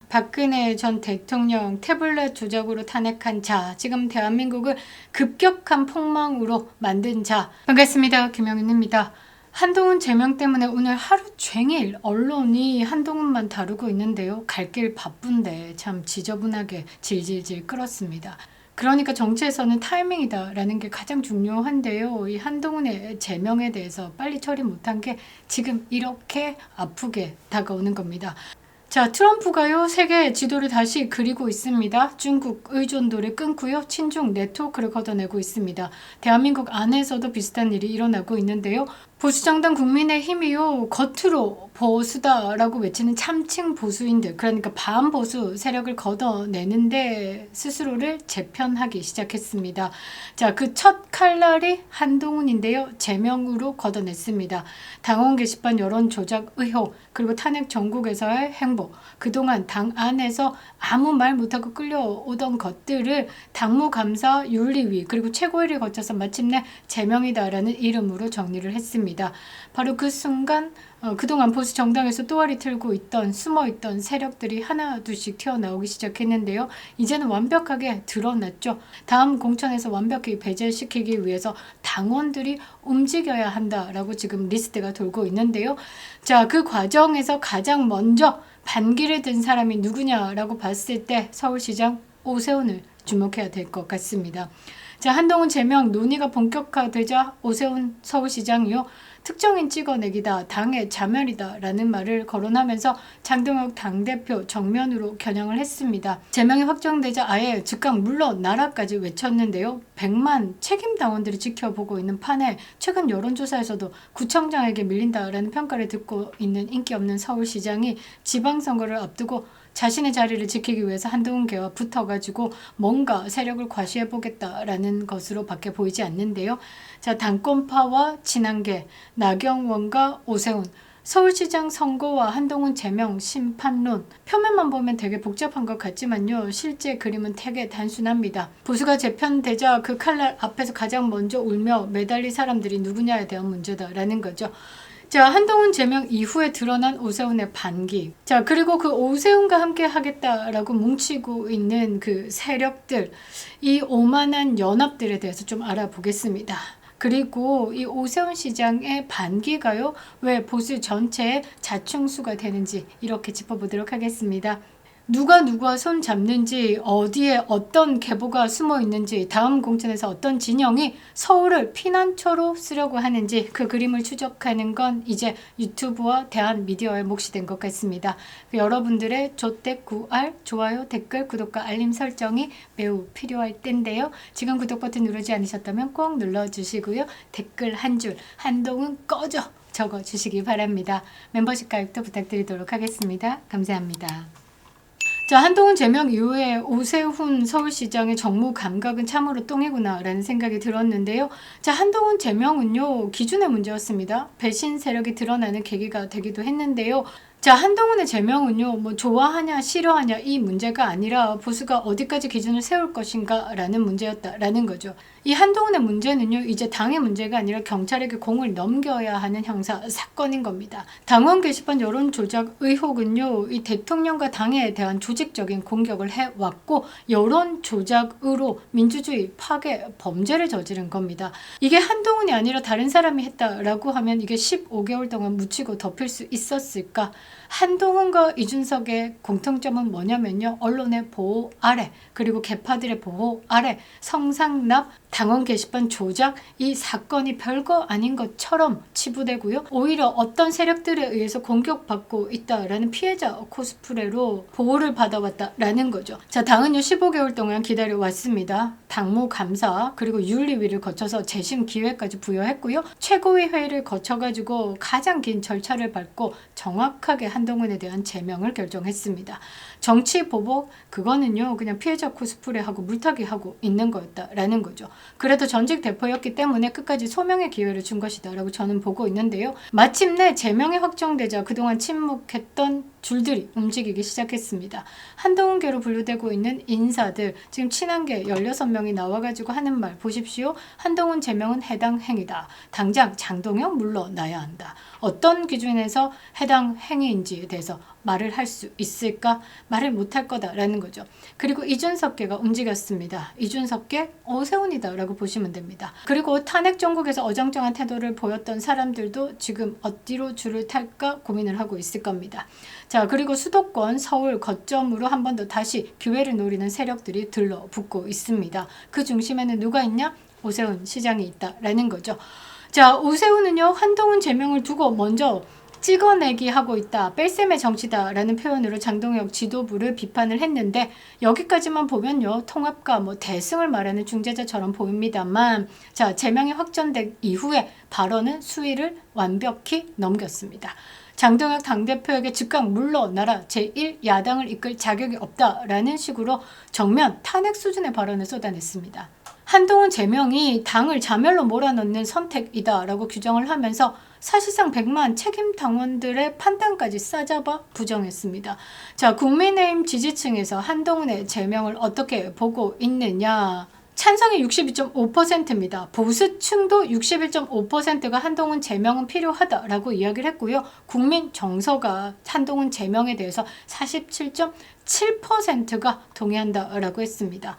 박근혜 전 대통령 태블릿 조작으로 탄핵한 자, 지금 대한민국을 급격한 폭망으로 만든 자. 반갑습니다. 김영윤입니다. 한동훈 제명 때문에 오늘 하루 종일 언론이 한동훈만 다루고 있는데요. 갈 길 바쁜데 참 지저분하게 질질질 끌었습니다. 그러니까 정치에서는 타이밍이다라는 게 가장 중요한데요. 이 한동훈의 제명에 대해서 빨리 처리 못한 게 지금 이렇게 아프게 다가오는 겁니다. 자, 트럼프가요, 세계 지도를 다시 그리고 있습니다. 중국 의존도를 끊고요, 친중 네트워크를 걷어내고 있습니다. 대한민국 안에서도 비슷한 일이 일어나고 있는데요. 보수정당 국민의힘이요, 겉으로 보수다라고 외치는 참칭 보수인들, 그러니까 반보수 세력을 걷어내는데 스스로를 재편하기 시작했습니다. 자, 그 첫 칼날이 한동훈인데요. 제명으로 걷어냈습니다. 당원 게시판 여론 조작 의혹, 그리고 탄핵 전국에서의 행보, 그동안 당 안에서 아무 말 못하고 끌려오던 것들을 당무감사 윤리위 그리고 최고위를 거쳐서 마침내 제명이다라는 이름으로 정리를 했습니다. 바로 그 순간 그동안 보수 정당에서 또아리 틀고 있던 숨어있던 세력들이 하나 둘씩 튀어나오기 시작했는데요. 이제는 완벽하게 드러났죠. 다음 공천에서 완벽히 배제시키기 위해서 당원들이 움직여야 한다라고 지금 리스트가 돌고 있는데요. 자, 그 과정에서 가장 먼저 반기를 든 사람이 누구냐라고 봤을 때 서울시장 오세훈을 주목해야 될 것 같습니다. 자, 한동훈 제명 논의가 본격화되자 오세훈 서울시장이요, 특정인 찍어내기다, 당의 자멸이다 라는 말을 거론하면서 장동혁 당대표 정면으로 겨냥을 했습니다. 제명이 확정되자 아예 즉각 물러나라까지 외쳤는데요. 100만 책임당원들이 지켜보고 있는 판에 최근 여론조사에서도 구청장에게 밀린다라는 평가를 듣고 있는 인기 없는 서울시장이 지방선거를 앞두고 자신의 자리를 지키기 위해서 한동훈계와 붙어가지고 뭔가 세력을 과시해보겠다라는 것으로 밖에 보이지 않는데요. 자, 당권파와 친한계, 나경원과 오세훈, 서울시장 선거와 한동훈 제명 심판론, 표면만 보면 되게 복잡한 것 같지만요, 실제 그림은 되게 단순합니다. 보수가 재편되자 그 칼날 앞에서 가장 먼저 울며 매달릴 사람들이 누구냐에 대한 문제다라는 거죠. 자, 한동훈 제명 이후에 드러난 오세훈의 반기. 자, 그리고 그 오세훈과 함께 하겠다라고 뭉치고 있는 그 세력들, 이 오만한 연합들에 대해서 좀 알아보겠습니다. 그리고 이 오세훈 시장의 반기가요, 왜 보수 전체의 자충수가 되는지 이렇게 짚어보도록 하겠습니다. 누가 누구와 손 잡는지, 어디에 어떤 계보가 숨어 있는지, 다음 공천에서 어떤 진영이 서울을 피난처로 쓰려고 하는지 그 그림을 추적하는 건 이제 유튜브와 대한미디어의 몫이 된 것 같습니다. 여러분들의 조댓구알, 좋아요, 댓글, 구독과 알림 설정이 매우 필요할 텐데요. 지금 구독 버튼 누르지 않으셨다면 꼭 눌러주시고요. 댓글 한 줄, 한동훈 꺼져 적어주시기 바랍니다. 멤버십 가입도 부탁드리도록 하겠습니다. 감사합니다. 자, 한동훈 제명 이후에 오세훈 서울시장의 정무 감각은 참으로 똥이구나 라는 생각이 들었는데요. 자, 한동훈 제명은요, 기준의 문제였습니다. 배신 세력이 드러나는 계기가 되기도 했는데요. 자, 한동훈의 제명은요, 뭐 좋아하냐 싫어하냐 이 문제가 아니라 보수가 어디까지 기준을 세울 것인가 라는 문제였다라는 거죠. 이 한동훈의 문제는요, 이제 당의 문제가 아니라 경찰에게 공을 넘겨야 하는 형사 사건인 겁니다. 당원 게시판 여론 조작 의혹은요, 이 대통령과 당에 대한 조직적인 공격을 해왔고 여론 조작으로 민주주의 파괴 범죄를 저지른 겁니다. 이게 한동훈이 아니라 다른 사람이 했다라고 하면 이게 15개월 동안 묻히고 덮일 수 있었을까? 한동훈과 이준석의 공통점은 뭐냐면요, 언론의 보호 아래, 그리고 개파들의 보호 아래 성상납, 당원 게시판 조작, 이 사건이 별거 아닌 것처럼 치부되고요, 오히려 어떤 세력들에 의해서 공격받고 있다라는 피해자 코스프레로 보호를 받아왔다라는 거죠. 자, 당은요 15개월 동안 기다려왔습니다. 당무 감사 그리고 윤리위를 거쳐서 재심 기회까지 부여했고요, 최고위 회의를 거쳐가지고 가장 긴 절차를 밟고 정확하게 한동훈에 대한 제명을 결정했습니다. 정치 보복, 그거는요 그냥 피해자 코스프레하고 물타기하고 있는 거였다라는 거죠. 그래도 전직 대표였기 때문에 끝까지 소명의 기회를 준 것이다 라고 저는 보고 있는데요. 마침내 제명이 확정되자 그동안 침묵했던 줄들이 움직이기 시작했습니다. 한동훈계로 분류되고 있는 인사들, 지금 친한계 16명이 나와가지고 하는 말 보십시오. 한동훈 제명은 해당 행위다. 당장 장동혁 물러나야 한다. 어떤 기준에서 해당 행위인지에 대해서 말을 할 수 있을까? 말을 못할 거다라는 거죠. 그리고 이준석계가 움직였습니다. 이준석계 오세훈이다 라고 보시면 됩니다. 그리고 탄핵 정국에서 어정쩡한 태도를 보였던 사람들도 지금 어디로 줄을 탈까 고민을 하고 있을 겁니다. 자, 그리고 수도권 서울 거점으로 한 번 더 다시 기회를 노리는 세력들이 들러붙고 있습니다. 그 중심에는 누가 있냐? 오세훈 시장이 있다라는 거죠. 자, 오세훈은요, 한동훈 제명을 두고 먼저 찍어내기 하고 있다. 뺄셈의 정치다 라는 표현으로 장동혁 지도부를 비판을 했는데, 여기까지만 보면요, 통합과 대승을 말하는 중재자처럼 보입니다만, 자, 제명이 확정된 이후에 발언은 수위를 완벽히 넘겼습니다. 장동혁 당대표에게 즉각 물러나라, 제1야당을 이끌 자격이 없다라는 식으로 정면 탄핵 수준의 발언을 쏟아냈습니다. 한동훈 제명이 당을 자멸로 몰아넣는 선택이다라고 규정을 하면서 사실상 100만 책임 당원들의 판단까지 싸잡아 부정했습니다. 자, 국민의힘 지지층에서 한동훈의 제명을 어떻게 보고 있느냐? 찬성이 62.5%입니다. 보수층도 61.5%가 한동훈 제명은 필요하다라고 이야기를 했고요. 국민 정서가 한동훈 제명에 대해서 47.7%가 동의한다라고 했습니다.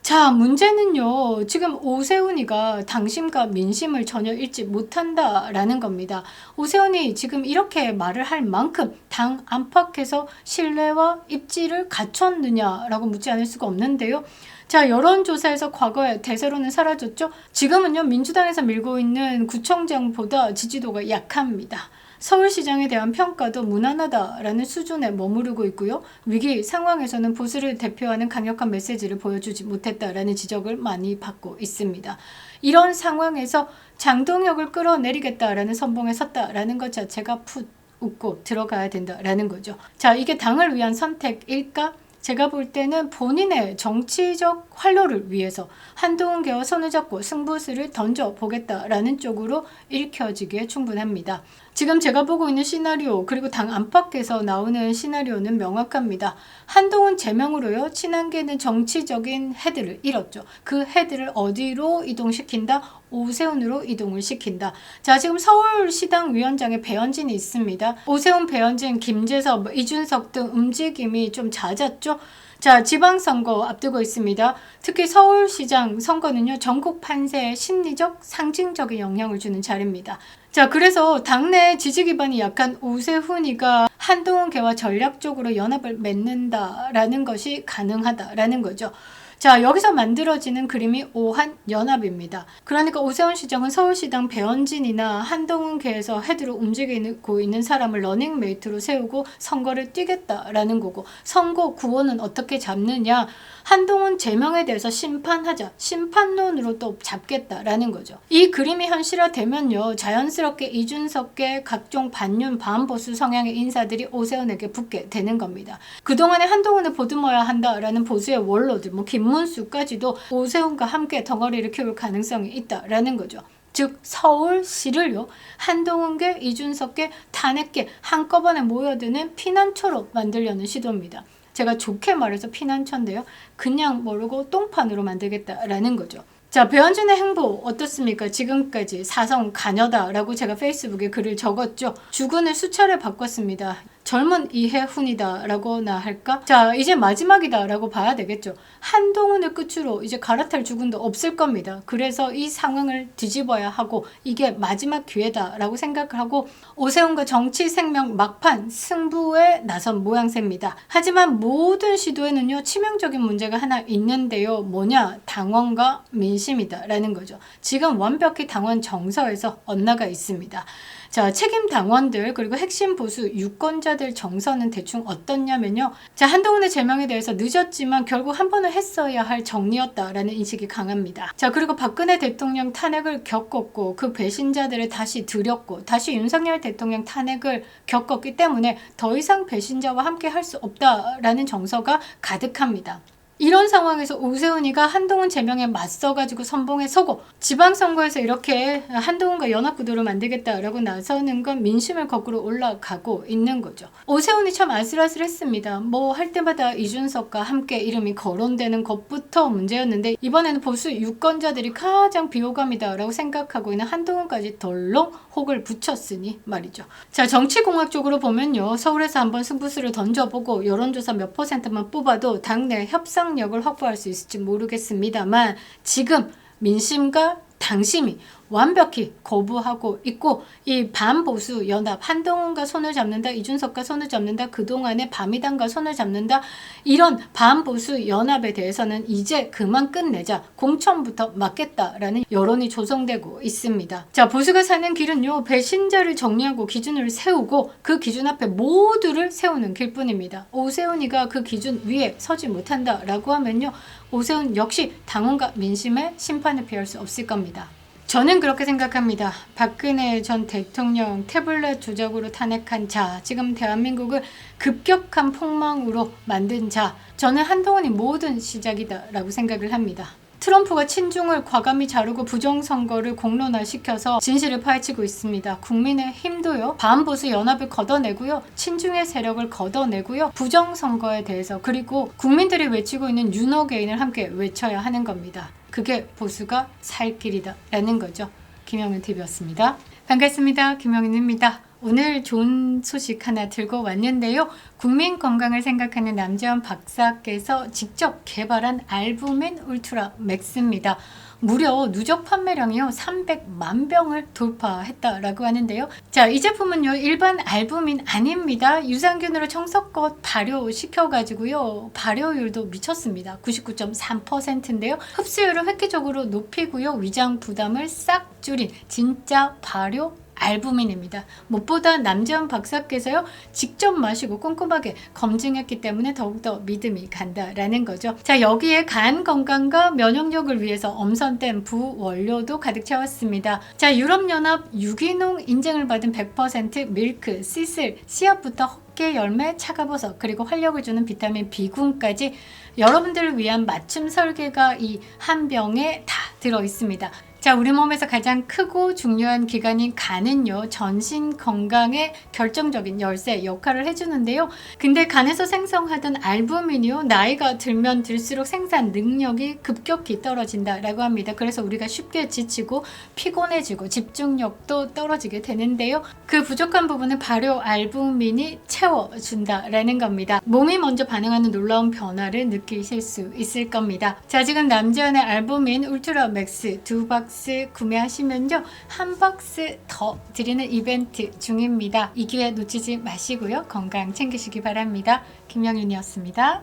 자, 문제는요, 지금 오세훈이가 당심과 민심을 전혀 읽지 못한다라는 겁니다. 오세훈이 지금 이렇게 말을 할 만큼 당 안팎에서 신뢰와 입지를 갖췄느냐라고 묻지 않을 수가 없는데요. 자, 여론조사에서 과거에 대세로는 사라졌죠. 지금은요, 민주당에서 밀고 있는 구청장보다 지지도가 약합니다. 서울시장에 대한 평가도 무난하다라는 수준에 머무르고 있고요. 위기 상황에서는 보수를 대표하는 강력한 메시지를 보여주지 못했다라는 지적을 많이 받고 있습니다. 이런 상황에서 장동혁을 끌어내리겠다라는 선봉에 섰다라는 것 자체가 풋 웃고 들어가야 된다라는 거죠. 자, 이게 당을 위한 선택일까? 제가 볼 때는 본인의 정치적 활로를 위해서 한동훈계와 손을 잡고 승부수를 던져보겠다라는 쪽으로 읽혀지기에 충분합니다. 지금 제가 보고 있는 시나리오, 그리고 당 안팎에서 나오는 시나리오는 명확합니다. 한동훈 제명으로요, 친한계는 정치적인 헤드를 잃었죠. 그 헤드를 어디로 이동시킨다? 오세훈으로 이동을 시킨다. 자, 지금 서울시당 위원장에 배현진이 있습니다. 오세훈, 배현진, 김재섭, 이준석 등 움직임이 좀 잦았죠. 자, 지방선거 앞두고 있습니다. 특히 서울시장 선거는요, 전국 판세에 심리적, 상징적인 영향을 주는 자리입니다. 자, 그래서 당내 지지 기반이 약한 오세훈이가 한동훈계와 전략적으로 연합을 맺는다라는 것이 가능하다라는 거죠. 자, 여기서 만들어지는 그림이 오한연합입니다. 그러니까 오세훈 시장은 서울시당 배현진이나 한동훈계에서 헤드로 움직이고 있는 사람을 러닝메이트로 세우고 선거를 뛰겠다라는 거고, 선거 구호는 어떻게 잡느냐? 한동훈 제명에 대해서 심판하자, 심판론으로 또 잡겠다라는 거죠. 이 그림이 현실화되면요, 자연스럽게 이준석계 각종 반윤, 반보수 성향의 인사들이 오세훈에게 붙게 되는 겁니다. 그동안에 한동훈을 보듬어야 한다라는 보수의 원로들, 김문수까지도 오세훈과 함께 덩어리를 키울 가능성이 있다라는 거죠. 즉 서울시를요, 한동훈계, 이준석계, 탄핵계 한꺼번에 모여드는 피난처로 만들려는 시도입니다. 제가 좋게 말해서 피난처인데요, 그냥 모르고 똥판으로 만들겠다라는 거죠. 자, 배현진의 행보 어떻습니까? 지금까지 사성 가녀다라고 제가 페이스북에 글을 적었죠. 주군을 수차례 바꿨습니다. 젊은 이해훈이다 라고나 할까? 자, 이제 마지막이다 라고 봐야 되겠죠. 한동훈을 끝으로 이제 갈아탈 주군도 없을 겁니다. 그래서 이 상황을 뒤집어야 하고 이게 마지막 기회다 라고 생각을 하고 오세훈과 정치 생명 막판 승부에 나선 모양새입니다. 하지만 모든 시도에는요, 치명적인 문제가 하나 있는데요. 뭐냐? 당원과 민심이다 라는 거죠. 지금 완벽히 당원 정서에서 엇나가 있습니다. 자, 책임 당원들 그리고 핵심 보수 유권자들 정서는 대충 어떻냐면요. 자, 한동훈의 제명에 대해서 늦었지만 결국 한 번은 했어야 할 정리였다라는 인식이 강합니다. 자, 그리고 박근혜 대통령 탄핵을 겪었고 그 배신자들을 다시 들였고 다시 윤석열 대통령 탄핵을 겪었기 때문에 더 이상 배신자와 함께 할 수 없다라는 정서가 가득합니다. 이런 상황에서 오세훈이가 한동훈 제명에 맞서가지고 선봉에 서고 지방선거에서 이렇게 한동훈과 연합구도를 만들겠다라고 나서는 건 민심을 거꾸로 올라가고 있는 거죠. 오세훈이 참 아슬아슬했습니다. 뭐 할 때마다 이준석과 함께 이름이 거론되는 것부터 문제였는데 이번에는 보수 유권자들이 가장 비호감이다라고 생각하고 있는 한동훈까지 덜렁 혹을 붙였으니 말이죠. 자, 정치공학적으로 보면요. 서울에서 한번 승부수를 던져보고 여론조사 몇 %만 뽑아도 당내 협상력을 확보할 수 있을지 모르겠습니다만 지금 민심과 당심이 완벽히 거부하고 있고 이 반보수 연합 한동훈과 손을 잡는다, 이준석과 손을 잡는다, 그동안의 바미당과 손을 잡는다, 이런 반보수 연합에 대해서는 이제 그만 끝내자, 공천부터 막겠다라는 여론이 조성되고 있습니다. 자, 보수가 사는 길은요, 배신자를 정리하고 기준을 세우고 그 기준 앞에 모두를 세우는 길뿐입니다. 오세훈이가 그 기준 위에 서지 못한다라고 하면요, 오세훈 역시 당원과 민심의 심판을 피할 수 없을 겁니다. 저는 그렇게 생각합니다. 박근혜 전 대통령 태블릿 조작으로 탄핵한 자, 지금 대한민국을 급격한 폭망으로 만든 자, 저는 한동훈이 모든 시작이다라고 생각을 합니다. 트럼프가 친중을 과감히 자르고 부정선거를 공론화시켜서 진실을 파헤치고 있습니다. 국민의힘도요. 반보수 연합을 걷어내고요. 친중의 세력을 걷어내고요. 부정선거에 대해서 그리고 국민들이 외치고 있는 윤어게인을 함께 외쳐야 하는 겁니다. 그게 보수가 살 길이다 라는 거죠. 김영은TV였습니다. 반갑습니다. 김영은입니다. 오늘 좋은 소식 하나 들고 왔는데요. 국민 건강을 생각하는 남재원 박사께서 직접 개발한 알부민 울트라 맥스입니다. 무려 누적 판매량이요 300만 병을 돌파했다라고 하는데요. 자, 이 제품은요 일반 알부민 아닙니다. 유산균으로 청석껏 발효시켜가지고요 발효율도 미쳤습니다. 99.3%인데요. 흡수율을 획기적으로 높이고요 위장 부담을 싹 줄인 진짜 발효 알부민입니다. 무엇보다 남재원 박사께서요 직접 마시고 꼼꼼하게 검증했기 때문에 더욱더 믿음이 간다라는 거죠. 자, 여기에 간 건강과 면역력을 위해서 엄선된 부원료도 가득 채웠습니다. 자, 유럽연합 유기농 인증을 받은 100% 밀크, 시슬, 씨앗부터 헛개 열매, 차가버섯, 그리고 활력을 주는 비타민 B군까지 여러분들을 위한 맞춤 설계가 이 한 병에 다 들어 있습니다. 자, 우리 몸에서 가장 크고 중요한 기관인 간은요 전신 건강에 결정적인 열쇠 역할을 해주는데요. 근데 간에서 생성하던 알부민이요 나이가 들면 들수록 생산 능력이 급격히 떨어진다라고 합니다. 그래서 우리가 쉽게 지치고 피곤해지고 집중력도 떨어지게 되는데요. 그 부족한 부분을 발효 알부민이 채워준다라는 겁니다. 몸이 먼저 반응하는 놀라운 변화를 느끼실 수 있을 겁니다. 자, 지금 남재원의 알부민 울트라 맥스 2박스 구매하시면요 한 박스 더 드리는 이벤트 중입니다. 이 기회 놓치지 마시고요 건강 챙기시기 바랍니다. 김영윤이었습니다.